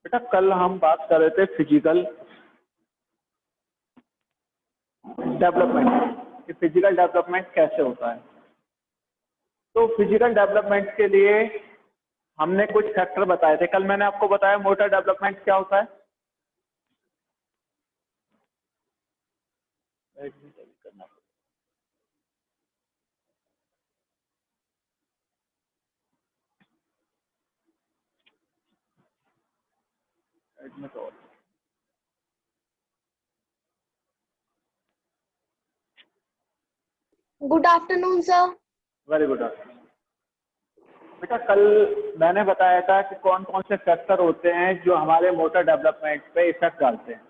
बेटा कल हम बात कर रहे थे फिजिकल डेवलपमेंट कि फिजिकल डेवलपमेंट कैसे होता है। तो फिजिकल डेवलपमेंट के लिए हमने कुछ फैक्टर बताए थे। कल मैंने आपको बताया मोटर डेवलपमेंट क्या होता है। Good afternoon sir. Very good afternoon. बेटा कल मैंने बताया था कि कौन कौन से फैक्टर होते हैं जो हमारे मोटर डेवलपमेंट पे इफेक्ट डालते हैं।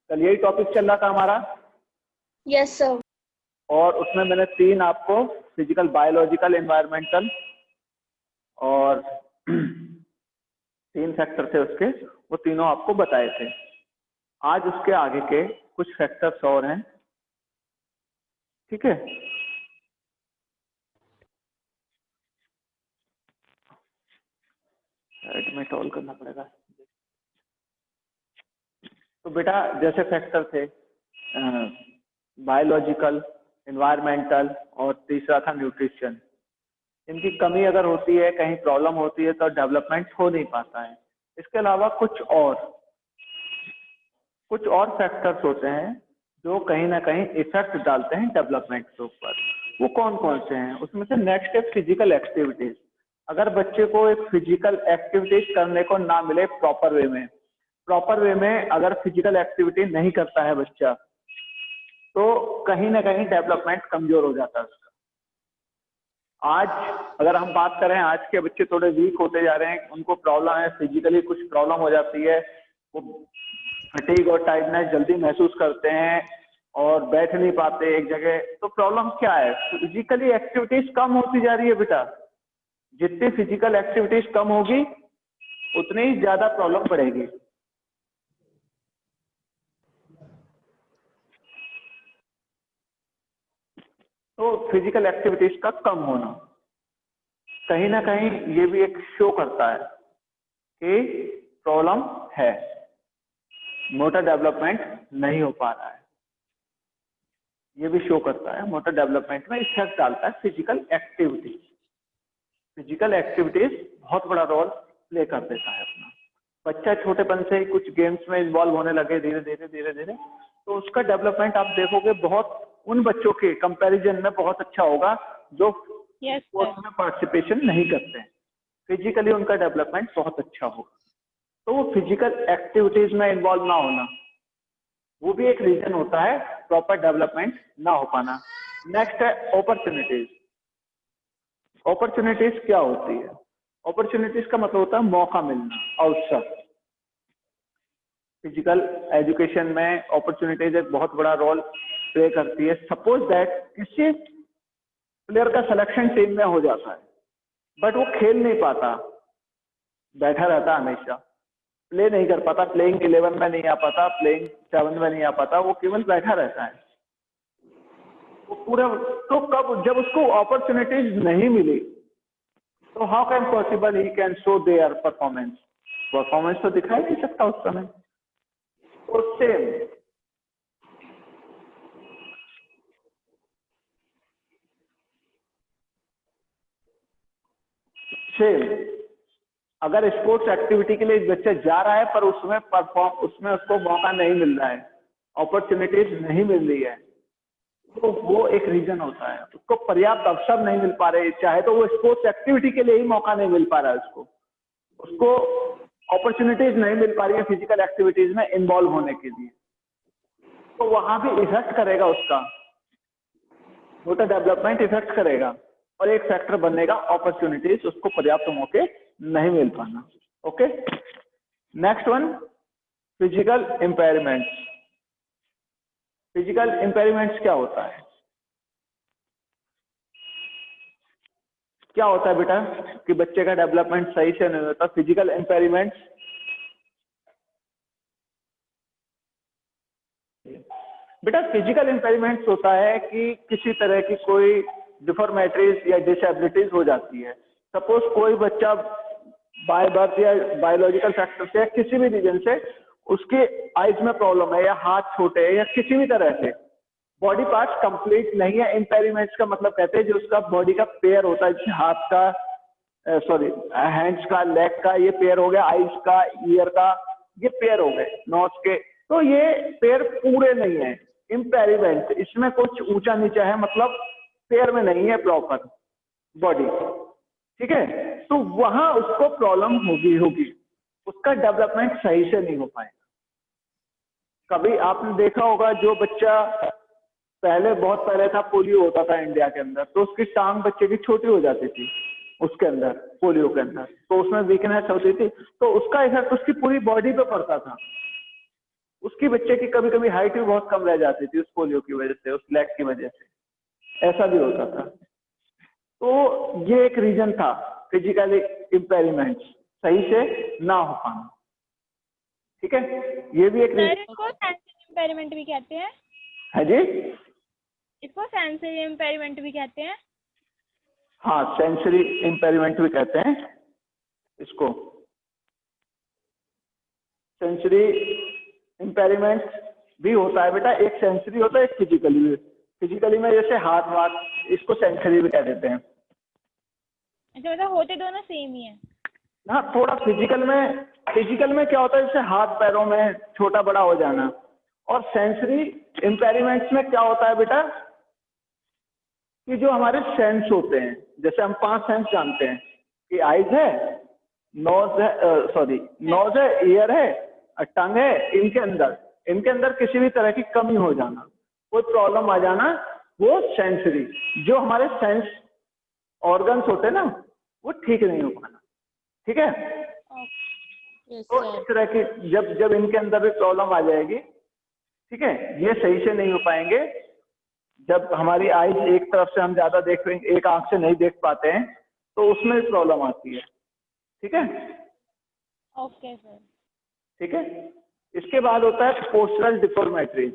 कल यही टॉपिक चल रहा था हमारा। Yes sir. और उसमें मैंने 3 आपको फिजिकल, बायोलॉजिकल, एनवायरमेंटल और 3 फैक्टर थे उसके, वो तीनों आपको बताए थे। आज उसके आगे के कुछ फैक्टर्स और हैं, ठीक है। में टॉल करना पड़ेगा। तो बेटा जैसे फैक्टर थे बायोलॉजिकल, एनवायरमेंटल और तीसरा था न्यूट्रिशन। इनकी कमी अगर होती है, कहीं प्रॉब्लम होती है तो डेवलपमेंट हो नहीं पाता है। इसके अलावा कुछ और फैक्टर्स होते हैं जो कहीं ना कहीं इफेक्ट डालते हैं डेवलपमेंट के ऊपर। वो कौन कौन से हैं? उसमें से नेक्स्ट है फिजिकल एक्टिविटीज। अगर बच्चे को एक फिजिकल एक्टिविटीज करने को ना मिले प्रॉपर वे में अगर फिजिकल एक्टिविटी नहीं करता है बच्चा, तो कहीं ना कहीं डेवलपमेंट कमजोर हो जाता है उसका। आज अगर हम बात करें, आज के बच्चे थोड़े वीक होते जा रहे हैं, उनको प्रॉब्लम है, फिजिकली कुछ प्रॉब्लम हो जाती है, वो फटीग और टाइटनेस जल्दी महसूस करते हैं और बैठ नहीं पाते एक जगह। तो प्रॉब्लम क्या है? फिजिकली एक्टिविटीज कम होती जा रही है बेटा। जितनी फिजिकल एक्टिविटीज कम होगी उतनी ही ज्यादा प्रॉब्लम बढ़ेगी। तो फिजिकल एक्टिविटीज का कम होना कहीं ना कहीं ये भी एक शो करता है कि प्रॉब्लम है, मोटर डेवलपमेंट नहीं हो पा रहा है। ये भी शो करता है, मोटर डेवलपमेंट में इफेक्ट डालता है फिजिकल एक्टिविटीज। फिजिकल एक्टिविटीज बहुत बड़ा रोल प्ले कर देता है अपना। बच्चा छोटेपन से ही कुछ गेम्स में इन्वॉल्व होने लगे धीरे धीरे, तो उसका डेवलपमेंट आप देखोगे बहुत उन बच्चों के कंपैरिजन में बहुत अच्छा होगा जो स्पोर्ट्स में पार्टिसिपेशन नहीं करते हैं। फिजिकली उनका डेवलपमेंट बहुत अच्छा होगा। तो वो फिजिकल एक्टिविटीज में इन्वॉल्व ना होना, वो भी एक रीजन होता है प्रॉपर डेवलपमेंट ना हो पाना। नेक्स्ट है अपॉर्चुनिटीज। अपॉर्चुनिटीज क्या होती है? अपॉर्चुनिटीज का मतलब होता है मौका मिलना, अवसर। फिजिकल एजुकेशन में अपॉर्चुनिटीज एक बहुत बड़ा रोल प्ले करती है। सपोज दैट किसी प्लेयर का सिलेक्शन टीम में हो जाता है, बट वो खेल नहीं पाता, बैठा रहता हमेशा, प्ले नहीं कर पाता, प्लेइंग 11 में नहीं आ पाता, प्लेइंग 7 में नहीं आ पाता, वो केवल बैठा रहता है। वो पूरा तो कब जब उसको अपॉर्चुनिटीज नहीं मिली तो how can possible he can show their performance तो दिखाई नहीं सकता उस समय। तो सेम अगर स्पोर्ट्स एक्टिविटी के लिए बच्चा जा रहा है पर उसमें उसको मौका नहीं मिल रहा है, अपॉर्चुनिटीज नहीं मिल रही है, तो वो एक रीजन होता है। उसको पर्याप्त अवसर नहीं मिल पा रहे, चाहे तो वो स्पोर्ट्स एक्टिविटी के लिए ही मौका नहीं मिल पा रहा है, उसको अपॉर्चुनिटीज नहीं मिल पा रही है फिजिकल एक्टिविटीज में इन्वॉल्व होने के लिए। तो वहां भी इफेक्ट करेगा, उसका मोटर डेवलपमेंट इफेक्ट करेगा और एक फैक्टर बनेगा अपॉर्चुनिटीज, उसको पर्याप्त मौके नहीं मिल पाना। Okay, next one physical impairments. Physical impairments क्या होता है? क्या होता है बेटा कि बच्चे का डेवलपमेंट सही से नहीं होता? फिजिकल इम्पेयरमेंट्स बेटा, फिजिकल इम्पेयरमेंट्स होता है कि किसी तरह की कोई डिफॉर्मेटरीज या डिसेबिलिटीज हो जाती है। सपोज कोई बच्चा बाय बर्थ या बायोलॉजिकल फैक्टर से या किसी भी रीजन से उसके आइज में प्रॉब्लम है या हाथ छोटे है या किसी भी तरह से बॉडी पार्ट कंप्लीट नहीं है, इम्पेरिमेंट्स का मतलब कहते हैं जो उसका बॉडी का पेयर होता है, जैसे हाथ का सॉरी हैंड्स का, लेग का ये पेयर हो गया, आइज का, ईयर का ये पेयर हो गए, नोज के, तो ये पेयर पूरे नहीं है, इम्पेरिमेंट, इसमें कुछ ऊंचा नीचा है, मतलब पेयर में नहीं है प्रॉपर बॉडी, ठीक है। तो वहां उसको प्रॉब्लम होगी, उसका डेवलपमेंट सही से नहीं हो पाएगा। कभी आपने देखा होगा जो बच्चा पहले, बहुत पहले था, पोलियो होता था इंडिया के अंदर, तो उसकी टांग बच्चे की छोटी हो जाती थी उसके अंदर, पोलियो के अंदर, तो उसमें वीकनेस होती थी, तो उसका इफेक्ट उसकी पूरी बॉडी पे पड़ता था। उसकी बच्चे की कभी कभी हाइट भी बहुत कम रह जाती थी उस पोलियो की वजह से, उस लेग की वजह से, ऐसा भी होता था। तो ये एक रीजन था फिजिकली इम्पेरिमेंट सही से ना हो पाना, ठीक है, ये भी एक सर इसको सेंसरी इम्पेयरमेंट भी कहते हैं। है जी, इसको सेंसरी इम्पेयरमेंट भी कहते हैं। हाँ सेंसरी इम्पेरिमेंट भी कहते हैं इसको। सेंसरी इम्पेरिमेंट भी होता है बेटा, एक सेंसरी होता है, एक फिजिकली भी। फिजिकली में जैसे हाथ वाथ, इसको सेंसरी भी कह देते हैं। अच्छा, मतलब होते दोनों सेम ही है। हाँ, थोड़ा फिजिकल में क्या होता है, जैसे हाथ पैरों में छोटा बड़ा हो जाना, और सेंसरी इम्पेरिमेंट्स में क्या होता है बेटा कि जो हमारे सेंस होते हैं, जैसे हम 5 सेंस जानते हैं कि आइज है, नोज है, नोज है, ईयर है, टंग है, इनके अंदर किसी भी तरह की कमी हो जाना, कोई प्रॉब्लम आ जाना, वो सेंसरी, जो हमारे सेंस ऑर्गन्स होते हैं ना, वो ठीक नहीं हो पाना, ठीक है। तो इस तरह की जब इनके अंदर भी प्रॉब्लम आ जाएगी, ठीक है, ये सही से नहीं हो पाएंगे। जब हमारी आइज एक तरफ से हम ज्यादा देख रहे हैं, एक आंख से नहीं देख पाते हैं, तो उसमें भी प्रॉब्लम आती है, ठीक है। Okay sir. ठीक है, इसके बाद होता है पोस्चरल डिफॉर्मेटरीज।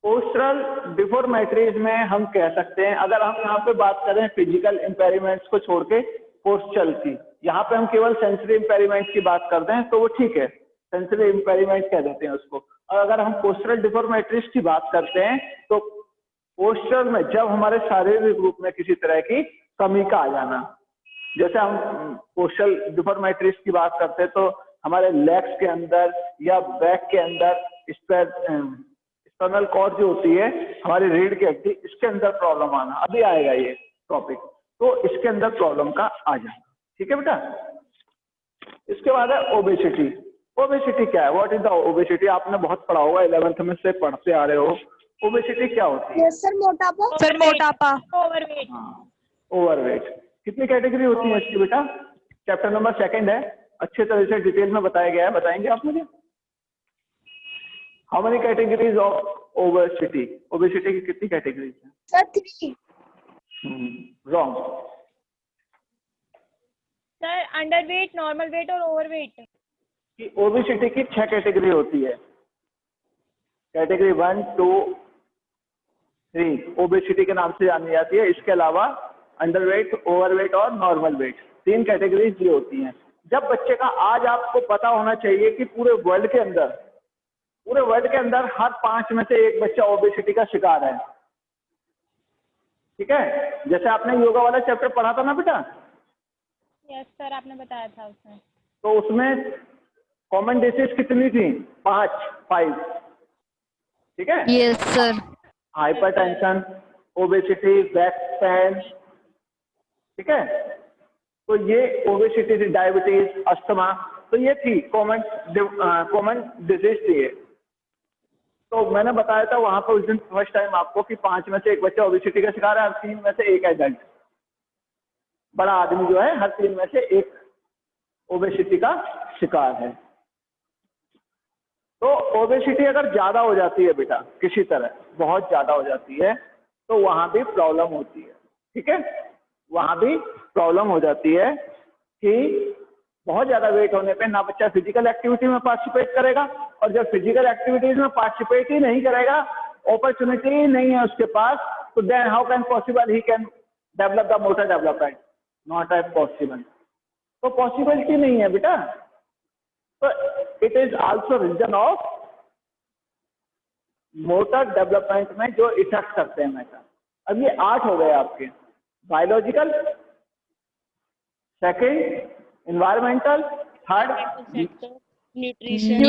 पोस्चरल डिफॉर्मेटरीज में हम कह सकते हैं, अगर हम यहाँ पे बात करें फिजिकल इम्पेरिमेंट्स को छोड़ के पोस्चरल की, यहाँ पे हम केवल सेंसरी इम्पेरिमेंट्स की बात करते हैं तो वो ठीक है, सेंसरी इम्पेरिमेंट कह देते हैं उसको। और अगर हम पोस्चरल डिफॉर्मेटरीज की बात करते हैं तो पोस्चर में जब हमारे शारीरिक रूप में किसी तरह की कमी का आ जाना, जैसे हम पोस्चरल डिफॉर्मेटरीज की बात करते हैं तो हमारे लेग्स के अंदर या बैक के अंदर स्पाइनल कॉर्ड जो होती है, हमारी रीढ़ की हड्डी, इसके अंदर प्रॉब्लम आना, अभी आएगा ये टॉपिक, तो इसके अंदर प्रॉब्लम का आ जाना, ठीक है बेटा। इसके बाद है ओबेसिटी। ओबेसिटी क्या है, व्हाट इज द ओबेसिटी, आपने बहुत पढ़ा होगा, 11th में से पढ़ते आ रहे हो। ओबेसिटी क्या होती है? यस सर, मोटापा। सर मोटापा, ओवरवेट। हाँ, ओवरवेट। कितनी कैटेगरी होती है इसकी बेटा? चैप्टर नंबर 2 है, अच्छे तरह से डिटेल में बताया गया है, बताएंगे आप मुझे? How many categories of obesity? Obesity की कितनी कैटेगरीज हैं? Sir 3। Wrong. Sir underweight, normal weight और ओवरवेट। कि ओबेसिटी की 6 कैटेगरी होती है। कैटेगरी 1, 2, 3 ओबेसिटी के नाम से जानी जाती है। इसके अलावा अंडरवेट, ओवरवेट और नॉर्मल वेट, 3 कैटेगरीज ये होती हैं। जब बच्चे का, आज आपको पता होना चाहिए कि पूरे वर्ल्ड के अंदर हर 5 में से 1 बच्चा ओबेसिटी का शिकार है, ठीक है। जैसे आपने योगा वाला चैप्टर पढ़ा था ना बेटा, यस सर, आपने बताया था उसमें, तो उसमें कॉमन डिसीज कितनी थी? 5, ठीक है। Yes sir. Hypertension, obesity, back pain, ठीक है। तो ये ओबेसिटी थी, डायबिटीज, अस्थमा, तो ये थी कॉमन डिजीज थी ये। तो मैंने बताया था वहां पर उस दिन फर्स्ट टाइम आपको कि 5 में से 1 बच्चा ओबेसिटी का शिकार है, 3 में से 1 एडल्ट बड़ा आदमी जो है, हर 3 में से 1 ओबेसिटी का शिकार है। तो ओबेसिटी अगर ज्यादा हो जाती है बेटा, किसी तरह बहुत ज्यादा हो जाती है, तो वहां भी प्रॉब्लम होती है, ठीक है। वहां भी प्रॉब्लम हो जाती है कि बहुत ज्यादा वेट होने पे ना बच्चा फिजिकल एक्टिविटी में पार्टिसिपेट करेगा, और जब फिजिकल एक्टिविटीज में पार्टिसिपेट ही नहीं करेगा, अपॉर्चुनिटी ही नहीं है उसके पास, तो then how can possible he can develop the motor development? Not at possible. तो पॉसिबिलिटी नहीं है बेटा। तो it is also reason of motor development में जो इफेक्ट करते हैं मैटर। अब ये 8 हो गए आपके, biological, second environmental, third sector, nutrition,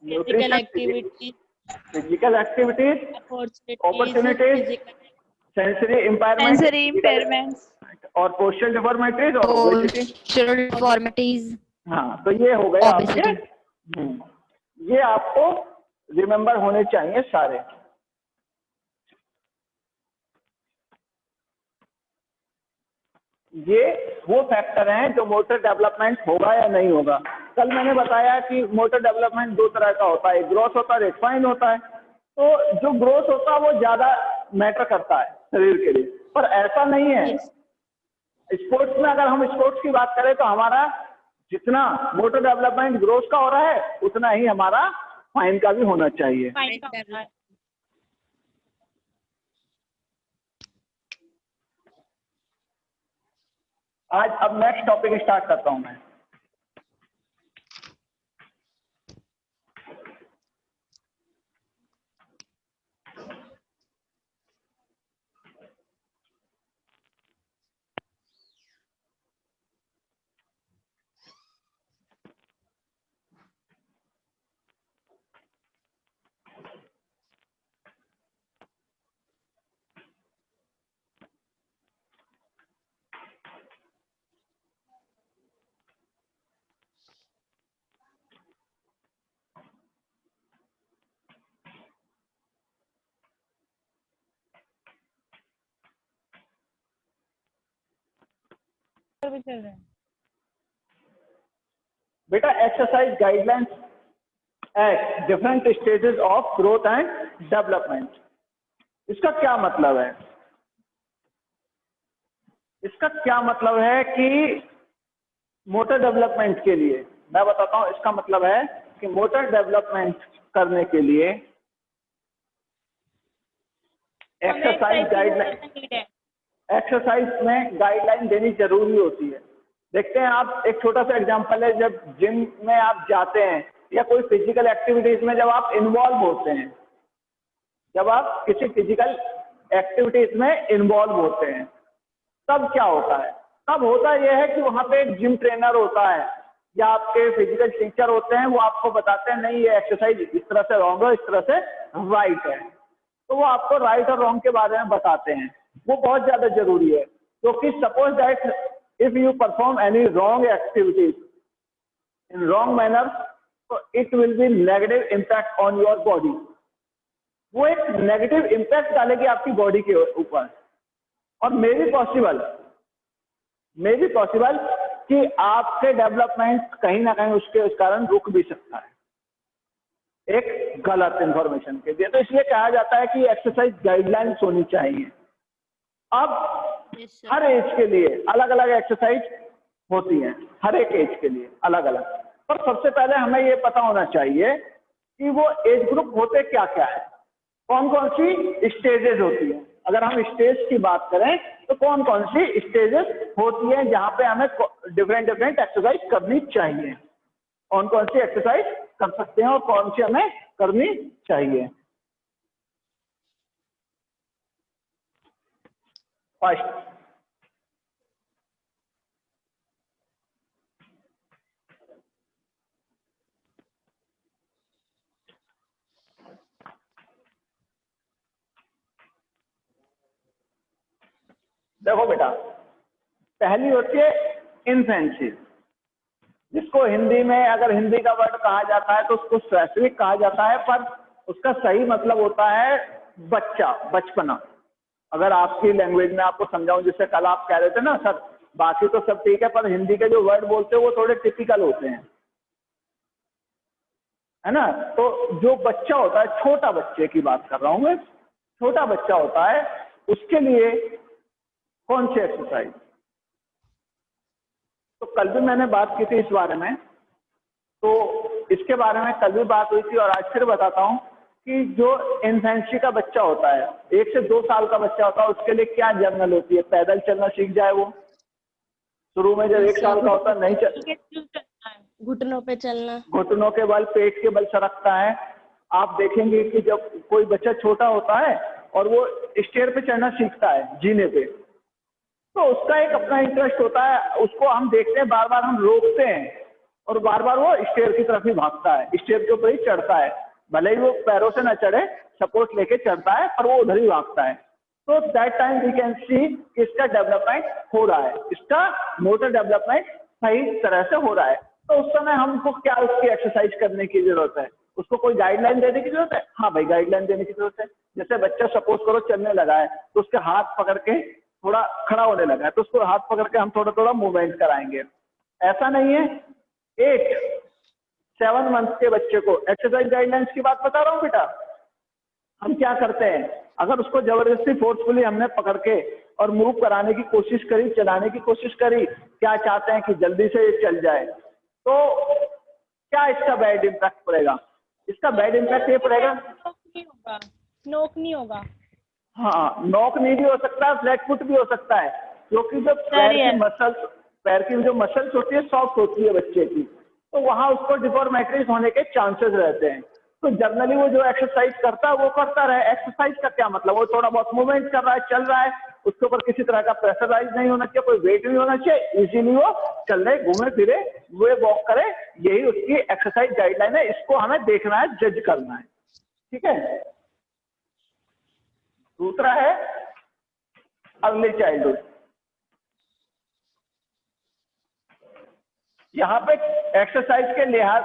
physical activity, physical activities, opportunities, physical sensory impairment और पोस्चरल डिफॉर्मिटीज और ओबेसिटी। हाँ, तो ये हो गए आपके। ये आपको रिमेम्बर होने चाहिए सारे। ये वो फैक्टर हैं जो मोटर डेवलपमेंट होगा या नहीं होगा। कल मैंने बताया कि मोटर डेवलपमेंट 2 तरह का होता है, एक ग्रोथ होता है और एक फाइन होता है। तो जो ग्रोथ होता है वो ज्यादा मैटर करता है शरीर के लिए, पर ऐसा नहीं है। स्पोर्ट्स में अगर हम स्पोर्ट्स की बात करें तो हमारा जितना मोटर डेवलपमेंट ग्रोथ का हो रहा है उतना ही हमारा फाइन का भी होना चाहिए। fine का होता है। आज अब नेक्स्ट टॉपिक स्टार्ट करता हूं मैं। भी चल रहे हैं। बेटा exercise guidelines at different stages of growth and development, इसका क्या मतलब है? इसका क्या मतलब है कि मोटर डेवलपमेंट के लिए मैं बताता हूं। इसका मतलब है कि मोटर डेवलपमेंट करने के लिए एक्सरसाइज गाइडलाइन, एक्सरसाइज में गाइडलाइन देनी जरूरी होती है। देखते हैं आप, एक छोटा सा एग्जांपल है, जब जिम में आप जाते हैं या कोई फिजिकल एक्टिविटीज में जब आप इन्वॉल्व होते हैं, जब आप किसी फिजिकल एक्टिविटीज में इन्वॉल्व होते हैं तब क्या होता है? तब होता यह है कि वहां पे एक जिम ट्रेनर होता है या आपके फिजिकल टीचर होते हैं, वो आपको बताते हैं नहीं ये एक्सरसाइज इस तरह से रॉन्ग है, इस तरह से राइट है। तो वो आपको राइट और रॉन्ग के बारे में बताते हैं। वो बहुत ज्यादा जरूरी है, क्योंकि suppose that if you perform any wrong activities in wrong manner, so it will be negative impact on your body. वो एक नेगेटिव इम्पैक्ट डालेगी आपकी बॉडी के ऊपर। और मे भी पॉसिबल कि आपके डेवलपमेंट कहीं ना कहीं उसके उस कारण रुक भी सकता है एक गलत इंफॉर्मेशन के लिए। तो इसलिए कहा जाता है कि एक्सरसाइज गाइडलाइंस होनी चाहिए। अब हर एज के लिए अलग अलग एक्सरसाइज होती हैं, हर एक एज के लिए अलग अलग। पर सबसे पहले हमें ये पता होना चाहिए कि वो एज ग्रुप होते क्या क्या है, कौन कौन सी स्टेजेस होती हैं। अगर हम स्टेज की बात करें तो कौन कौन सी स्टेजेस होती हैं जहां पे हमें डिफरेंट एक्सरसाइज करनी चाहिए, कौन कौन सी एक्सरसाइज कर सकते हैं और कौन सी हमें करनी चाहिए। फर्स्ट, देखो बेटा, पहली होती है इन्फेंसी, जिसको हिंदी में अगर हिंदी का वर्ड कहा जाता है तो उसको शैशविक कहा जाता है, पर उसका सही मतलब होता है बच्चा, बचपना। अगर आपकी लैंग्वेज में आपको समझाऊं, जिससे कल आप कह रहे थे ना सर बाकी तो सब ठीक है पर हिंदी के जो वर्ड बोलते हैं वो थोड़े टिपिकल होते हैं, है ना। तो जो बच्चा होता है, छोटा बच्चे की बात कर रहा हूं मैं, छोटा बच्चा होता है, उसके लिए कौन सी एक्सरसाइज। तो कल भी मैंने बात की थी इस बारे में, तो इसके बारे में कल भी बात हुई थी और आज फिर बताता हूं कि जो इन्फेंसी का बच्चा होता है, 1 से 2 साल का बच्चा होता है, उसके लिए क्या जर्नल होती है। पैदल चलना सीख जाए वो, शुरू में जब 1 साल का होता है नहीं चल, के थ्रू चलना है। घुटनों पे चलना। घुटनों के बल, पेट के बल सरकता है। आप देखेंगे कि जब कोई बच्चा छोटा होता है और वो स्टेयर पे चढ़ना सीखता है, जीने पे, तो उसका एक अपना इंटरेस्ट होता है, उसको हम देखते हैं, बार बार हम रोकते हैं और बार बार वो स्टेयर की तरफ ही भागता है, स्टेयर के ऊपर ही चढ़ता है, भले ही वो पैरों से न चढ़े, सपोर्ट लेके चढ़ता है, पर वो उधर ही भागता है। तो that time we can see कि इसका डेवलपमेंट हो रहा है, इसका मोटर डेवलपमेंट सही तरह से हो रहा है। तो उस समय हमको क्या उसकी एक्सरसाइज करने की जरूरत है, उसको कोई गाइडलाइन देने की जरूरत है? हाँ भाई, गाइडलाइन देने की जरूरत है। जैसे बच्चा सपोज करो चलने लगा है, तो उसके हाथ पकड़ के थोड़ा खड़ा होने लगा है, तो उसको हाथ पकड़ के हम थोड़ा थोड़ा मूवमेंट कराएंगे। ऐसा नहीं है 7 मंथ के बच्चे को एक्सरसाइज गाइडलाइंस की बात बता रहा हूँ बेटा। हम क्या करते हैं, अगर उसको जबरदस्ती फोर्सफुली हमने पकड़ के और मूव कराने की कोशिश करी, चलाने की कोशिश करी, क्या चाहते हैं कि जल्दी से ये चल जाए, तो क्या इसका बैड इम्पैक्ट पड़ेगा? इसका बैड इम्पैक्ट ये पड़ेगा, नोक नहीं होगा, नोक नहीं होगा। हाँ, नॉक नहीं भी हो सकता है, फ्लैट फुट भी हो सकता है, क्योंकि जब पैर की जो मसल्स होती है सॉफ्ट होती है बच्चे की, तो वहां उसको डिफॉर्मेटरीज होने के चांसेस रहते हैं। तो जनरली वो जो एक्सरसाइज करता है वो करता रहे। एक्सरसाइज का क्या मतलब, वो थोड़ा बहुत मूवमेंट कर रहा है, चल रहा है, उसके ऊपर किसी तरह का प्रेशराइज नहीं होना चाहिए, कोई वेट नहीं होना चाहिए, इजीली वो चल रहे, घूमे फिरे, वो वॉक करे, यही उसकी एक्सरसाइज गाइडलाइन है। इसको हमें देखना है, जज करना है, ठीक है। दूसरा है अर्ली चाइल्डहुड। यहाँ पे एक्सरसाइज के लिहाज,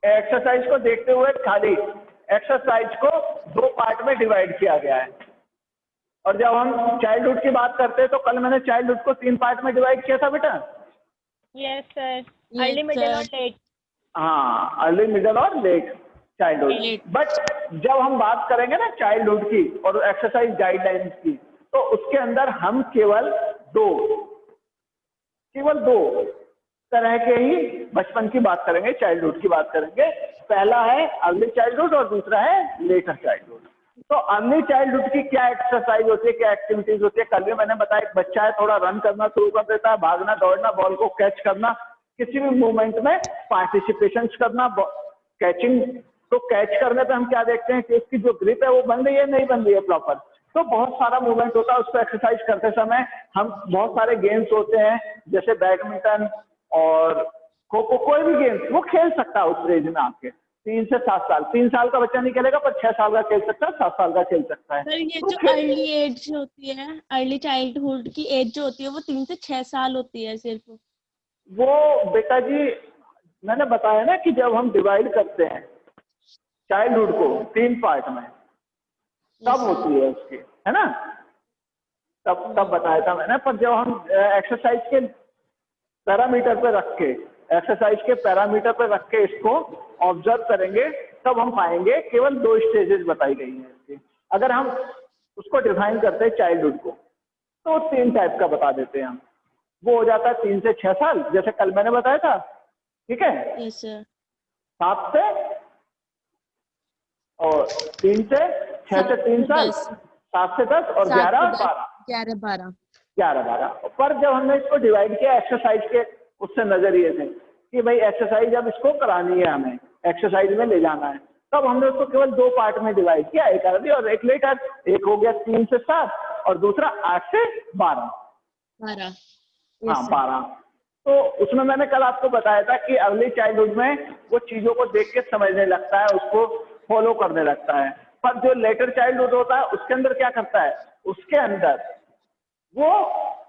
एक्सरसाइज को देखते हुए खाली एक्सरसाइज को 2 पार्ट में डिवाइड किया गया है। और जब हम चाइल्डहुड की बात करते हैं तो कल मैंने चाइल्डहुड को 3 पार्ट में डिवाइड किया था बेटा। यस सर, अर्ली मिडिल और लेट। हाँ, अर्ली मिडिल और लेट चाइल्डहुड। बट जब हम बात करेंगे ना चाइल्डहुड की और एक्सरसाइज गाइडलाइंस की, तो उसके अंदर हम केवल दो तरह के ही बचपन की बात करेंगे, चाइल्डहुड की बात करेंगे। पहला है अर्ली चाइल्डहुड और दूसरा है लेटर चाइल्डहुड। तो अर्ली चाइल्डहुड की क्या एक्सरसाइज होती है, क्या एक्टिविटीज होती है? कल भी मैंने बताया, एक बच्चा है, थोड़ा रन करना शुरू कर देता है, भागना, दौड़ना, बॉल को कैच करना, किसी भी मूवमेंट में पार्टिसिपेशन करना, कैचिंग। तो कैच करने पे हम क्या देखते हैं कि उसकी जो ग्रिप है वो बन रही है, नहीं बन रही है प्रॉपर। तो बहुत सारा मूवमेंट होता है उसको एक्सरसाइज करते समय। हम बहुत सारे गेम्स होते हैं, जैसे बैडमिंटन और खो खो, कोई भी गेम्स वो खेल सकता है उस रेंज में आपके 3 से 7 साल। 3 साल का बच्चा नहीं खेलेगा, पर 6 साल का खेल सकता है, 7 साल का खेल सकता है। सर ये तो जो अर्ली एज होती है, अर्ली चाइल्डहुड की एज जो होती है वो 3 से 6 साल होती है सिर्फ। वो बेटा जी मैंने बताया ना कि जब हम डिवाइड करते हैं चाइल्डहुड को 3 पार्ट में, तब होती है उसकी, है ना, तब बताया था मैंने। पर जब हम एक्सरसाइज के पैरामीटर पे रख के, एक्सरसाइज के पैरामीटर पे रख के इसको ऑब्जर्व करेंगे, तब हम पाएंगे केवल 2 स्टेजेस बताई गई हैं इसकी। अगर हम उसको डिफाइन करते हैं चाइल्डहुड को, तो 3 टाइप का बता देते हैं हम। वो हो जाता है 3 से 6 साल, जैसे कल मैंने बताया था, ठीक है। Yes sir. 7 से और 3 से 6 से 3 साल, 7 से 10 और 11 और 12। 11-12। पर जब हमने इसको डिवाइड किया एक्सरसाइज के उससे नजरिए से कि भाई एक्सरसाइज अब इसको करानी है, हमें एक्सरसाइज में ले जाना है, तब हमने उसको केवल 2 पार्ट में डिवाइड किया, एक अर्ली और एक लेटर। एक हो गया 3 से 7 और दूसरा 8 से 12। हाँ, 12। तो उसमें मैंने कल आपको बताया था कि अर्ली चाइल्डहुड में वो चीजों को देख के समझने लगता है, उसको फॉलो करने लगता है। पर जो लेटर चाइल्डहुड होता है उसके अंदर क्या करता है, उसके अंदर वो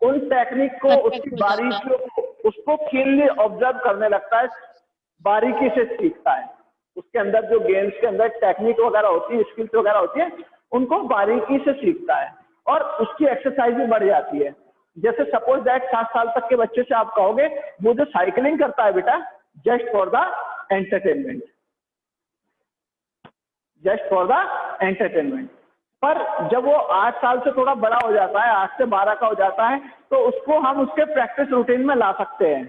उन टेक्निक को, उसकी बारीकियों को, उसको कीनली ऑब्जर्व करने लगता है, बारीकी से सीखता है। उसके अंदर जो गेम्स के अंदर टेक्निक वगैरह होती है, स्किल्स वगैरह होती है, उनको बारीकी से सीखता है और उसकी एक्सरसाइज भी बढ़ जाती है। जैसे सपोज दैट 7 साल तक के बच्चे से आप कहोगे वो जो साइकिलिंग करता है बेटा, just for the entertainment, just for the entertainment. पर जब वो 8 साल से थोड़ा बड़ा हो जाता है, 8 से 12 का हो जाता है, तो उसको हम उसके प्रैक्टिस रूटीन में ला सकते हैं।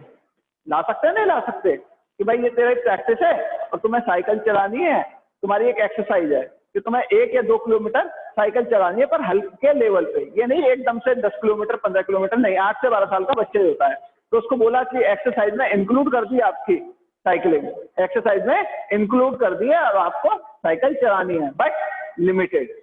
नहीं ला सकते कि भाई ये तेरा प्रैक्टिस है और तुम्हें साइकिल चलानी है, तुम्हारी एक एक्सरसाइज है कि तुम्हें 1 या 2 किलोमीटर साइकिल चलानी है, पर हल्के लेवल पे। ये नहीं एकदम से 10 किलोमीटर 15 किलोमीटर नहीं, 8 से 12 साल का बच्चा ही होता है। तो उसको बोला कि एक्सरसाइज में इंक्लूड कर दी आपकी साइकिलिंग, एक्सरसाइज में इंक्लूड कर दिया और आपको साइकिल चलानी है, बट लिमिटेड।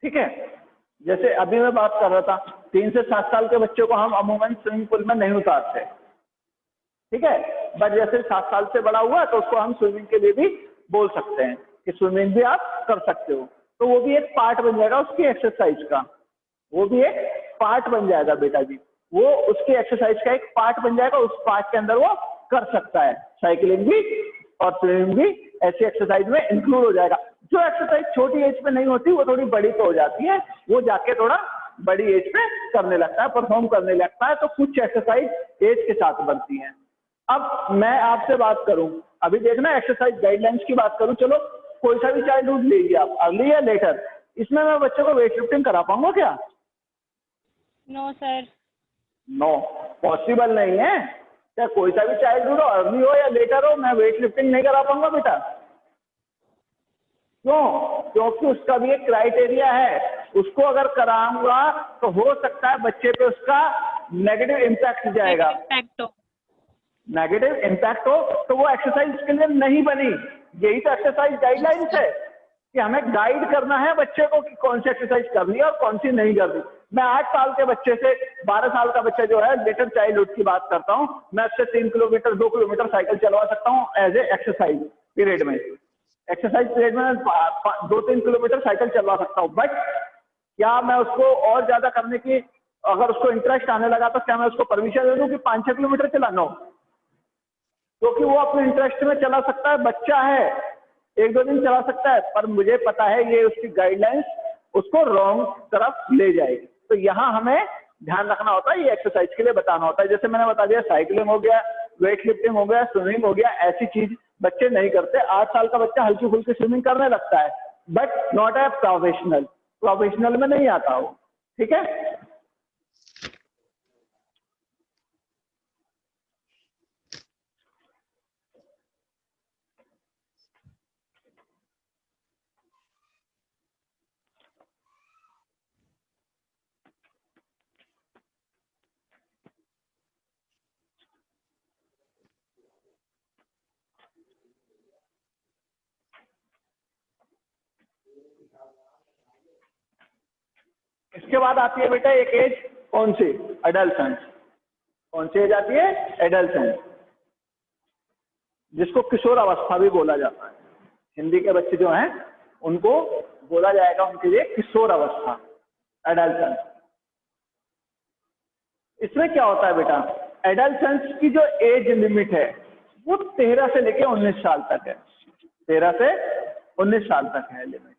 ठीक है, जैसे अभी मैं बात कर रहा था, 3 से 7 साल के बच्चों को हम अमूमन स्विमिंग पूल में नहीं उतारते, ठीक है। बट जैसे 7 साल से बड़ा हुआ तो उसको हम स्विमिंग के लिए भी बोल सकते हैं कि स्विमिंग भी आप कर सकते हो। तो वो भी एक पार्ट बन जाएगा उसकी एक्सरसाइज का, वो भी एक पार्ट बन जाएगा बेटा जी, वो उसकी एक्सरसाइज का एक पार्ट बन जाएगा। उस पार्ट के अंदर वो कर सकता है, साइकिलिंग भी और स्विमिंग भी ऐसी एक्सरसाइज में इंक्लूड हो जाएगा। जो एक्सरसाइज छोटी एज पे नहीं होती वो थोड़ी बड़ी पे हो जाती है, वो जाके थोड़ा बड़ी एज पे करने लगता है, परफॉर्म करने लगता है। तो कुछ एक्सरसाइज एज के साथ बनती हैं। अब मैं आपसे बात करूं, अभी देखना एक्सरसाइज गाइडलाइंस की बात करूं, चलो कोई सा भी चाइल्डहुड लीजिए आप, अर्ली या लेटर, इसमें मैं बच्चों को वेट लिफ्टिंग करा पाऊंगा क्या? No sir. नो, पॉसिबल नहीं है। क्या कोई सा भी चाइल्डहुड हो, अर्ली हो या लेटर हो, मैं वेट लिफ्टिंग नहीं करा पाऊंगा बेटा? क्यों? क्योंकि उसका भी एक क्राइटेरिया है। उसको अगर कराऊंगा तो हो सकता है बच्चे पे उसका नेगेटिव इम्पैक्ट जाएगा, नेगेटिव इम्पैक्ट हो तो वो एक्सरसाइज के लिए नहीं बनी। यही तो एक्सरसाइज गाइडलाइंस है कि हमें गाइड करना है बच्चे को कि कौन सी एक्सरसाइज करनी है और कौन सी नहीं करनी। मैं 8 साल के बच्चे से 12 साल का बच्चा जो है, लेटर चाइल्डहुड की बात करता हूँ, मैं उससे 3 किलोमीटर 2 किलोमीटर साइकिल चलवा सकता हूँ एज ए एक्सरसाइज पीरियड में। एक्सरसाइज पीरियड में 2-3 किलोमीटर साइकिल चलवा सकता हूँ। बट क्या मैं उसको और ज्यादा करने की, अगर उसको इंटरेस्ट आने लगा तो क्या मैं उसको परमिशन दे दूं कि 5-6 किलोमीटर चलाना हो? क्योंकि वो अपने इंटरेस्ट में चला सकता है, बच्चा है, 1-2 दिन चला सकता है, पर मुझे पता है ये उसकी गाइडलाइंस उसको रॉन्ग तरफ ले जाएगी। तो यहाँ हमें ध्यान रखना होता है, ये एक्सरसाइज के लिए बताना होता है। जैसे मैंने बता दिया, साइकिलिंग हो गया, वेट लिफ्टिंग हो गया, स्विमिंग हो गया, ऐसी चीज बच्चे नहीं करते। 8 साल का बच्चा हल्की फुल्की स्विमिंग करने लगता है, but not a professional, professional में नहीं आता हो, ठीक है। इसके बाद आती है बेटा एक एज, कौन सी? एडल्सेंस। कौन सी एज आती है? एडल्सेंस, जिसको किशोर अवस्था भी बोला जाता है। हिंदी के बच्चे जो हैं उनको बोला जाएगा उनके लिए किशोर अवस्था, एडल्सेंस। इसमें क्या होता है बेटा, एडल्सेंस की जो एज लिमिट है वो 13 से लेके 19 साल तक है। 13 से 19 साल तक है लिमिट।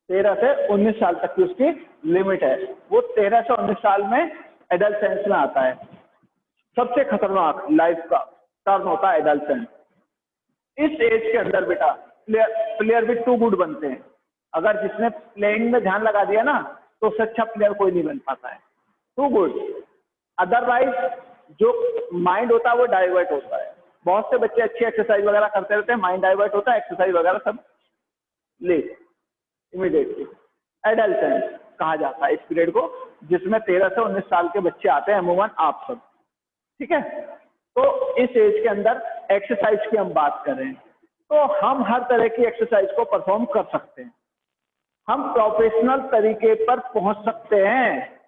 13 से 19 साल तक की उसकी लिमिट है। वो 13 से 19 साल में एडल्सेंस में आता है। सबसे खतरनाक लाइफ का टर्म होता है एडल्सेंस। इस एज के अंदर बेटा प्लेयर भी टू गुड बनते हैं। अगर जिसने प्लेइंग में ध्यान लगा दिया ना तो उससे अच्छा प्लेयर कोई नहीं बन पाता है, टू गुड। अदरवाइज जो माइंड होता है वो डाइवर्ट होता है। बहुत से बच्चे अच्छी एक्सरसाइज वगैरह करते रहते हैं, माइंड डाइवर्ट होता है, एक्सरसाइज वगैरह सब लेट इमीडिएटली। एडल्सेंस कहा जाता है इस पीरियड को, जिसमें 13 से 19 साल के बच्चे आते हैं, अमूमन आप सब, ठीक है। तो इस एज के अंदर एक्सरसाइज की हम बात कर रहे हैं, तो हम हर तरह की एक्सरसाइज को परफॉर्म कर सकते हैं। हम प्रोफेशनल तरीके पर पहुंच सकते हैं,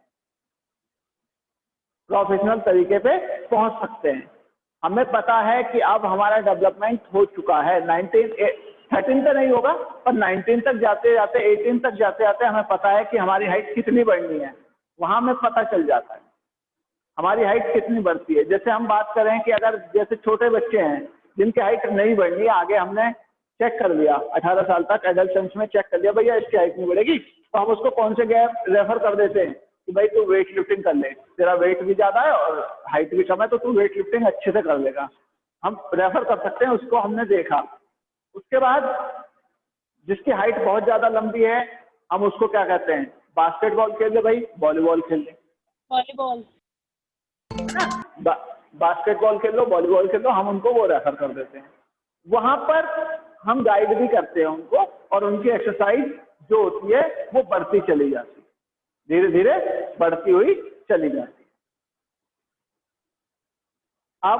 प्रोफेशनल तरीके पे पहुंच सकते हैं। हमें पता है कि अब हमारा डेवलपमेंट हो चुका है, 13 तक नहीं होगा पर 19 तक जाते जाते, 18 तक जाते जाते हमें पता है कि हमारी हाइट कितनी बढ़नी है। वहां हमें पता चल जाता है हमारी हाइट कितनी बढ़ती है। जैसे हम बात करें कि अगर जैसे छोटे बच्चे हैं जिनकी हाइट नहीं बढ़नी है, आगे हमने चेक कर लिया 18 साल तक एडल्सेंस में चेक कर लिया भैया इसकी हाइट नहीं बढ़ेगी, तो हम उसको कौन से गैप रेफर कर देते हैं? कि भाई तू वेट लिफ्टिंग कर ले, तेरा वेट भी ज़्यादा है और हाइट भी कम है, तो तू वेट लिफ्टिंग अच्छे से कर लेगा। हम रेफर कर सकते हैं उसको, हमने देखा। उसके बाद जिसकी हाइट बहुत ज़्यादा लंबी है, हम उसको क्या कहते हैं, बास्केटबॉल खेल ले भाई, वॉलीबॉल खेल ले, वॉलीबॉल। बास्केटबॉल खेल लो, वॉलीबॉल खेल लो, हम उनको वो रेफर कर देते हैं। वहां पर हम गाइड भी करते हैं उनको, और उनकी एक्सरसाइज जो होती है वो बढ़ती चली जाती है, धीरे धीरे बढ़ती हुई चली जाती है। अब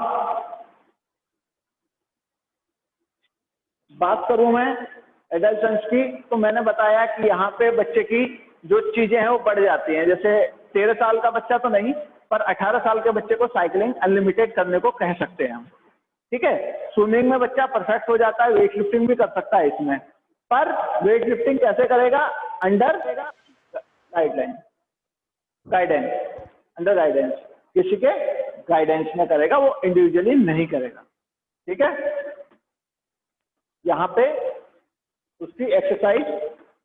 बात करूं मैं एडल्ट की, तो मैंने बताया कि यहाँ पे बच्चे की जो चीजें हैं वो बढ़ जाती हैं। जैसे 13 साल का बच्चा तो नहीं, पर 18 साल के बच्चे को साइकिलिंग अनलिमिटेड करने को कह सकते हैं हम, ठीक है। स्विमिंग में बच्चा परफेक्ट हो जाता है, वेट लिफ्टिंग भी कर सकता है इसमें, पर वेट लिफ्टिंग कैसे करेगा, अंडर गाइडलाइन, अंडर गाइडेंस, किसी के गाइडेंस में करेगा, वो इंडिविजुअली नहीं करेगा, ठीक है। यहाँ पे उसकी एक्सरसाइज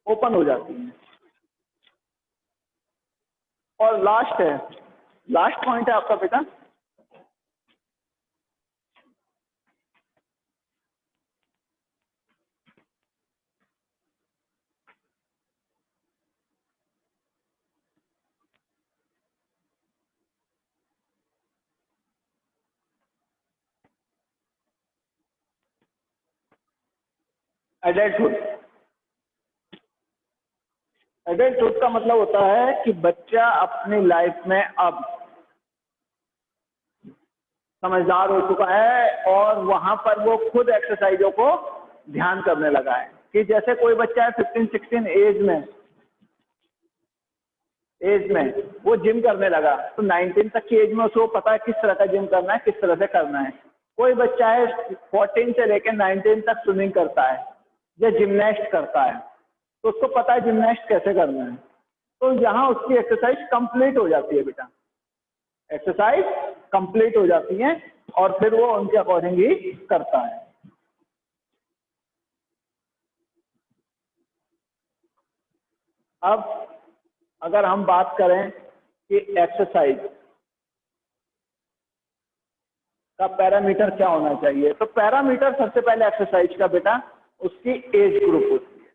ओपन हो जाती है। और लास्ट पॉइंट है आपका बेटा, एडल्टहुड। एडल्टहुड का मतलब होता है कि बच्चा अपनी लाइफ में अब समझदार हो चुका है, और वहां पर वो खुद एक्सरसाइजों को ध्यान करने लगा है। कि जैसे कोई बच्चा है 15-16 एज में वो जिम करने लगा, तो 19 तक की एज में उसको पता है किस तरह का जिम करना है, किस तरह से करना है। कोई बच्चा है 14 से लेकर 19 तक स्विमिंग करता है या जिमनास्ट करता है, तो उसको पता है जिमनास्ट कैसे करना है। तो यहाँ उसकी एक्सरसाइज कंप्लीट हो जाती है बेटा, एक्सरसाइज कंप्लीट हो जाती है, और फिर वो उनके अकॉर्डिंग ही करता है। अब अगर हम बात करें कि एक्सरसाइज का पैरामीटर क्या होना चाहिए, तो पैरामीटर सबसे पहले एक्सरसाइज का बेटा उसकी एज ग्रुप होती है।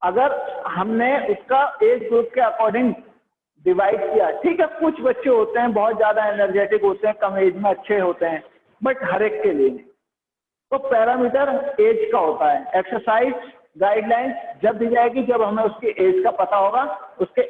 अगर हमने उसका एज ग्रुप के अकॉर्डिंग डिवाइड किया, ठीक है, कुछ बच्चे होते हैं बहुत ज़्यादा एनर्जेटिक होते हैं, कम एज में अच्छे होते हैं, बट हर एक के लिए नहीं। तो पैरामीटर एज का होता है। एक्सरसाइज गाइडलाइंस जब दी जाएगी जब हमें उसकी एज का पता होगा, उसके